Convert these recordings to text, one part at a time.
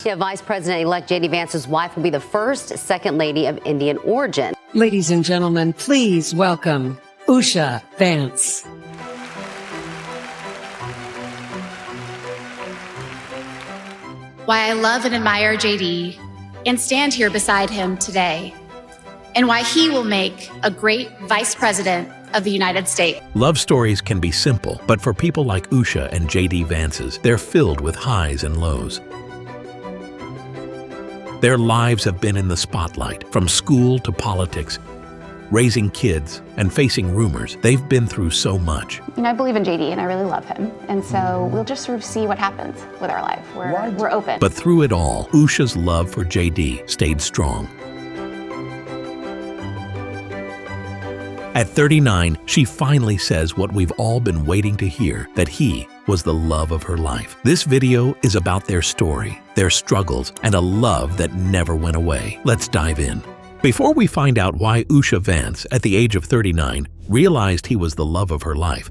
Yeah, Vice President-elect JD Vance's wife will be the first Second Lady of Indian origin. Ladies and gentlemen, please welcome Usha Vance. Why I love and admire JD and stand here beside him today, and why he will make a great Vice President of the United States. Love stories can be simple, but for people like Usha and JD Vance's, they're filled with highs and lows. Their lives have been in the spotlight, from school to politics, raising kids and facing rumors. They've been through so much. I believe in JD and I really love him. And so we'll just sort of see what happens with our life. We're open. But through it all, Usha's love for JD stayed strong. At 39, she finally says what we've all been waiting to hear, that he was the love of her life. This video is about their story, their struggles, and a love that never went away. Let's dive in. Before we find out why Usha Vance, at the age of 39, realized he was the love of her life,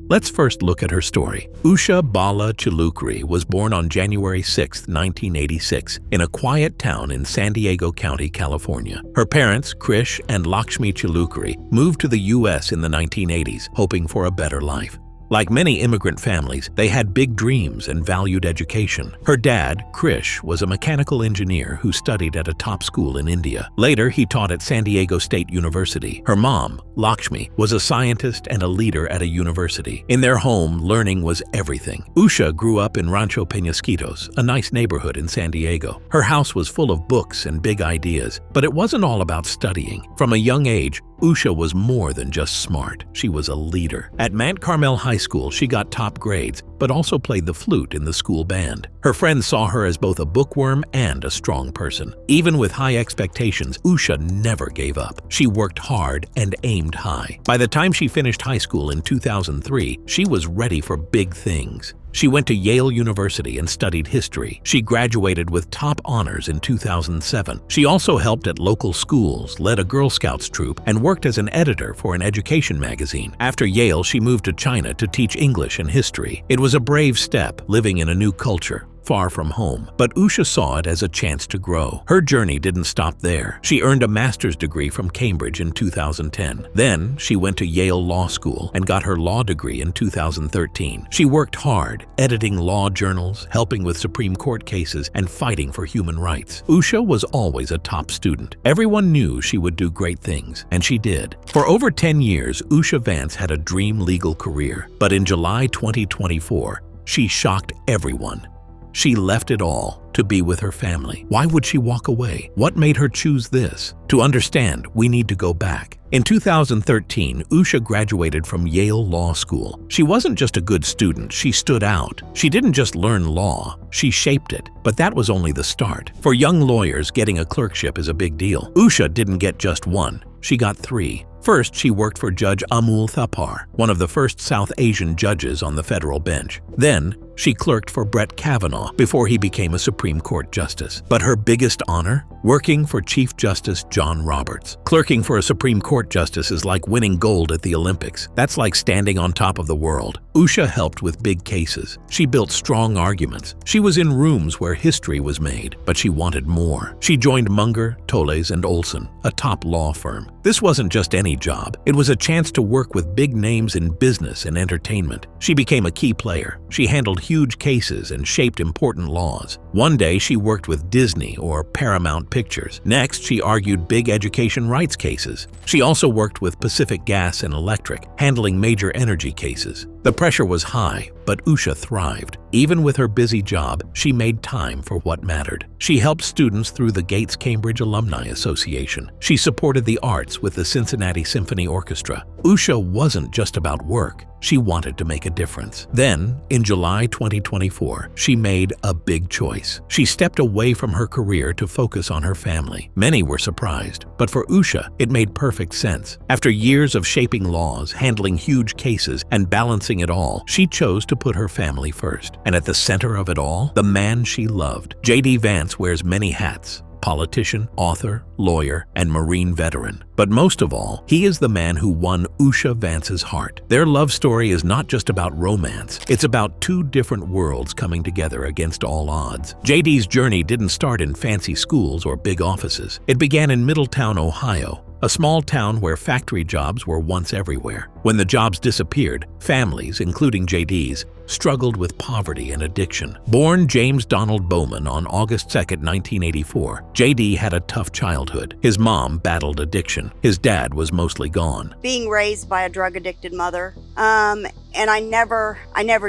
let's first look at her story. Usha Bala Chilukri was born on January 6, 1986, in a quiet town in San Diego County, California. Her parents, Krish and Lakshmi Chilukri, moved to the U.S. in the 1980s, hoping for a better life. Like many immigrant families, they had big dreams and valued education. Her dad, Krish, was a mechanical engineer who studied at a top school in India. Later, he taught at San Diego State University. Her mom, Lakshmi, was a scientist and a leader at a university. In their home, learning was everything. Usha grew up in Rancho Peñasquitos, a nice neighborhood in San Diego. Her house was full of books and big ideas, but it wasn't all about studying. From a young age, Usha was more than just smart. She was a leader. At Mount Carmel High School, she got top grades, but also played the flute in the school band. Her friends saw her as both a bookworm and a strong person. Even with high expectations, Usha never gave up. She worked hard and aimed high. By the time she finished high school in 2003, she was ready for big things. She went to Yale University and studied history. She graduated with top honors in 2007. She also helped at local schools, led a Girl Scouts troop, and worked as an editor for an education magazine. After Yale, she moved to China to teach English and history. It was a brave step, living in a new culture, far from home, but Usha saw it as a chance to grow. Her journey didn't stop there. She earned a master's degree from Cambridge in 2010. Then, she went to Yale Law School and got her law degree in 2013. She worked hard, editing law journals, helping with Supreme Court cases, and fighting for human rights. Usha was always a top student. Everyone knew she would do great things, and she did. For over 10 years, Usha Vance had a dream legal career, but in July 2024, she shocked everyone. She left it all to be with her family. Why would she walk away? What made her choose this? To understand, we need to go back. In 2013, Usha graduated from Yale Law School. She wasn't just a good student, she stood out. She didn't just learn law, she shaped it. But that was only the start. For young lawyers, getting a clerkship is a big deal. Usha didn't get just one, she got three. First, she worked for Judge Amul Thapar, one of the first South Asian judges on the federal bench. Then, she clerked for Brett Kavanaugh before he became a Supreme Court justice. But her biggest honor? Working for Chief Justice John Roberts. Clerking for a Supreme Court justice is like winning gold at the Olympics. That's like standing on top of the world. Usha helped with big cases. She built strong arguments. She was in rooms where history was made, but she wanted more. She joined Munger, Toles, and Olson, a top law firm. This wasn't just any job. It was a chance to work with big names in business and entertainment. She became a key player. She handled huge cases and shaped important laws. One day, she worked with Disney or Paramount Pictures. Next, she argued big education rights cases. She also worked with Pacific Gas and Electric, handling major energy cases. The pressure was high, but Usha thrived. Even with her busy job, she made time for what mattered. She helped students through the Gates-Cambridge Alumni Association. She supported the arts with the Cincinnati Symphony Orchestra. Usha wasn't just about work. She wanted to make a difference. Then, in July 2024, she made a big choice. She stepped away from her career to focus on her family. Many were surprised, but for Usha, it made perfect sense. After years of shaping laws, handling huge cases, and balancing it all, she chose to put her family first. And at the center of it all, the man she loved. JD Vance wears many hats: politician, author, lawyer, and Marine veteran. But most of all, he is the man who won Usha Vance's heart. Their love story is not just about romance. It's about two different worlds coming together against all odds. JD's journey didn't start in fancy schools or big offices. It began in Middletown, Ohio, a small town where factory jobs were once everywhere. When the jobs disappeared, families, including JD's, struggled with poverty and addiction. Born James Donald Bowman on August 2, 1984, JD had a tough childhood. His mom battled addiction. His dad was mostly gone. Being raised by a drug-addicted mother, and I never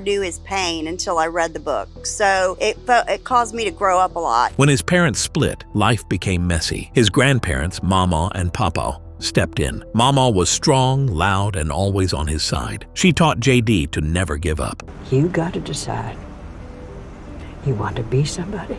knew his pain until I read the book. So it caused me to grow up a lot. When his parents split, life became messy. His grandparents, Mama and Papa, stepped in. Mama was strong, loud, and always on his side. She taught JD to never give up. You got to decide. You want to be somebody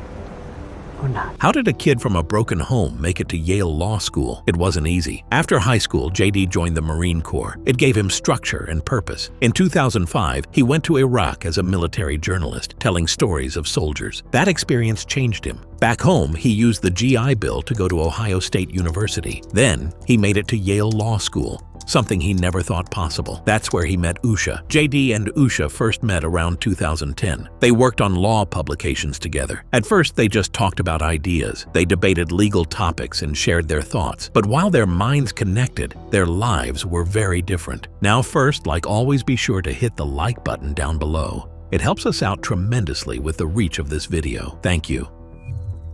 or not? How did a kid from a broken home make it to Yale Law School? It wasn't easy. After high school, JD joined the Marine Corps. It gave him structure and purpose. In 2005, he went to Iraq as a military journalist, telling stories of soldiers. That experience changed him. Back home, he used the GI Bill to go to Ohio State University. Then, he made it to Yale Law School, something he never thought possible. That's where he met Usha. JD and Usha first met around 2010. They worked on law publications together. At first, they just talked about ideas. They debated legal topics and shared their thoughts. But while their minds connected, their lives were very different. Now first, like always, be sure to hit the like button down below. It helps us out tremendously with the reach of this video. Thank you.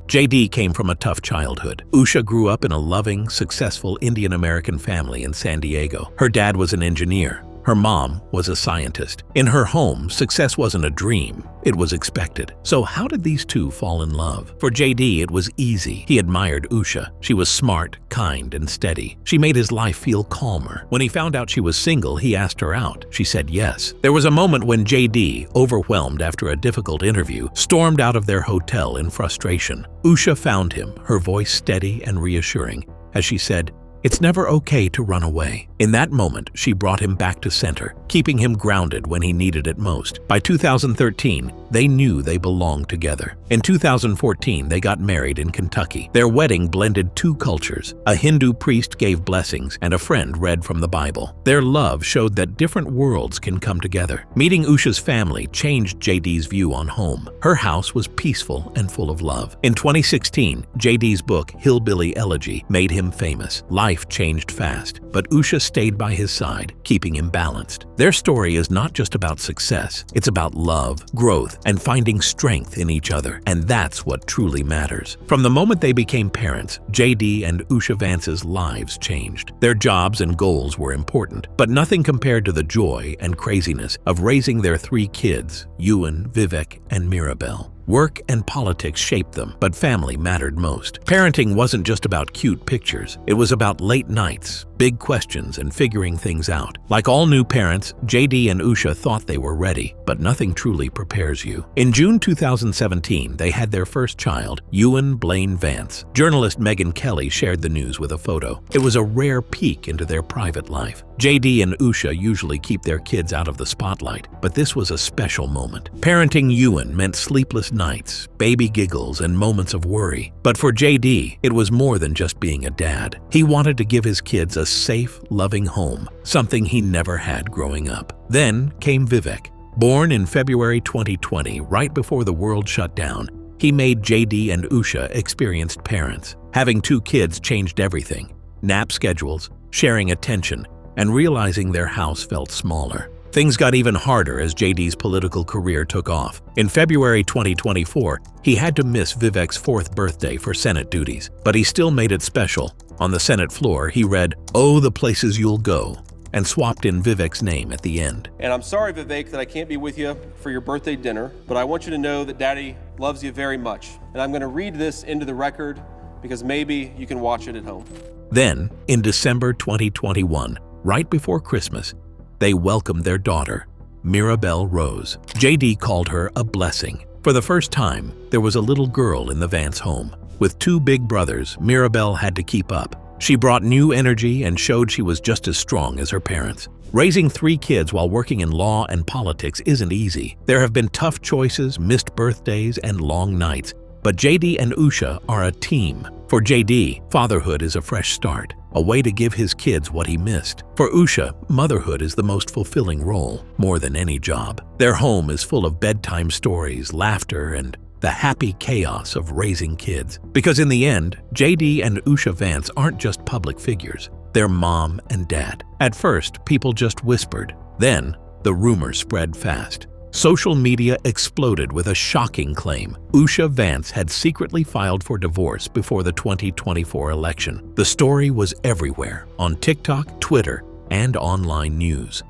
JD came from a tough childhood. Usha grew up in a loving, successful Indian American family in San Diego. Her dad was an engineer. Her mom was a scientist. In her home, success wasn't a dream, it was expected. So how did these two fall in love? For JD, it was easy. He admired Usha. She was smart, kind, and steady. She made his life feel calmer. When he found out she was single, he asked her out. She said yes. There was a moment when JD, overwhelmed after a difficult interview, stormed out of their hotel in frustration. Usha found him, her voice steady and reassuring, as she said, "It's never okay to run away." In that moment, she brought him back to center, keeping him grounded when he needed it most. By 2013, they knew they belonged together. In 2014, they got married in Kentucky. Their wedding blended two cultures. A Hindu priest gave blessings, and a friend read from the Bible. Their love showed that different worlds can come together. Meeting Usha's family changed JD's view on home. Her house was peaceful and full of love. In 2016, JD's book, Hillbilly Elegy, made him famous. Life changed fast, but Usha stayed by his side, keeping him balanced. Their story is not just about success, it's about love, growth, and finding strength in each other, and that's what truly matters. From the moment they became parents, JD and Usha Vance's lives changed. Their jobs and goals were important, but nothing compared to the joy and craziness of raising their three kids, Ewan, Vivek, and Mirabel. Work and politics shaped them, but family mattered most. Parenting wasn't just about cute pictures. It was about late nights, big questions, and figuring things out. Like all new parents, JD and Usha thought they were ready, but nothing truly prepares you. In June 2017, they had their first child, Ewan Blaine Vance. Journalist Megyn Kelly shared the news with a photo. It was a rare peek into their private life. JD and Usha usually keep their kids out of the spotlight, but this was a special moment. Parenting Ewan meant sleepless nights, baby giggles, and moments of worry. But for JD, it was more than just being a dad. He wanted to give his kids a safe, loving home, something he never had growing up. Then came Vivek. Born in February 2020, right before the world shut down, he made JD and Usha experienced parents. Having two kids changed everything. Nap schedules, sharing attention, and realizing their house felt smaller. Things got even harder as JD's political career took off. In February 2024, he had to miss Vivek's 4th birthday for Senate duties, but he still made it special. On the Senate floor, he read, "Oh, the places you'll go," and swapped in Vivek's name at the end. "And I'm sorry, Vivek, that I can't be with you for your birthday dinner, but I want you to know that Daddy loves you very much. And I'm going to read this into the record because maybe you can watch it at home." Then, in December 2021, right before Christmas, they welcomed their daughter, Mirabel Rose. JD called her a blessing. For the first time, there was a little girl in the Vance home. With two big brothers, Mirabel had to keep up. She brought new energy and showed she was just as strong as her parents. Raising 3 kids while working in law and politics isn't easy. There have been tough choices, missed birthdays, and long nights. But JD and Usha are a team. For JD, fatherhood is a fresh start, a way to give his kids what he missed. For Usha, motherhood is the most fulfilling role, more than any job. Their home is full of bedtime stories, laughter, and the happy chaos of raising kids. Because in the end, JD and Usha Vance aren't just public figures. They're mom and dad. At first, people just whispered. Then, the rumors spread fast. Social media exploded with a shocking claim. Usha Vance had secretly filed for divorce before the 2024 election. The story was everywhere, on TikTok, Twitter, and online news.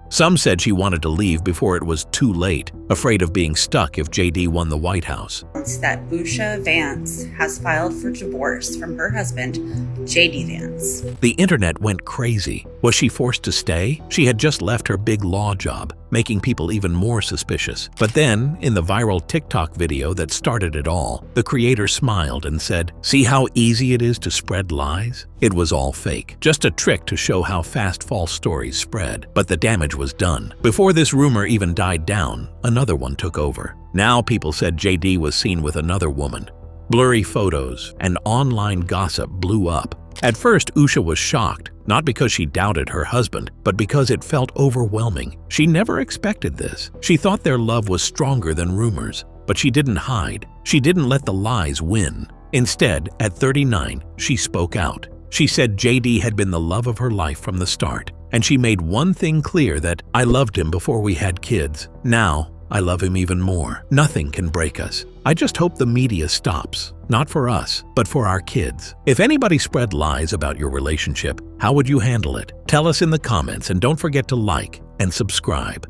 Some said she wanted to leave before it was too late, afraid of being stuck if JD won the White House. That Usha Vance has filed for divorce from her husband, JD Vance. The internet went crazy. Was she forced to stay? She had just left her big law job, making people even more suspicious. But then, in the viral TikTok video that started it all, the creator smiled and said, "See how easy it is to spread lies?" It was all fake, just a trick to show how fast false stories spread. But the damage was done. Before this rumor even died down, another one took over. Now people said JD was seen with another woman. Blurry photos and online gossip blew up. At first, Usha was shocked, not because she doubted her husband, but because it felt overwhelming. She never expected this. She thought their love was stronger than rumors, but she didn't hide. She didn't let the lies win. Instead, at 39, she spoke out. She said JD had been the love of her life from the start, and she made one thing clear: that I loved him before we had kids. Now, I love him even more. Nothing can break us. I just hope the media stops, not for us, but for our kids. If anybody spread lies about your relationship, how would you handle it? Tell us in the comments, and don't forget to like and subscribe.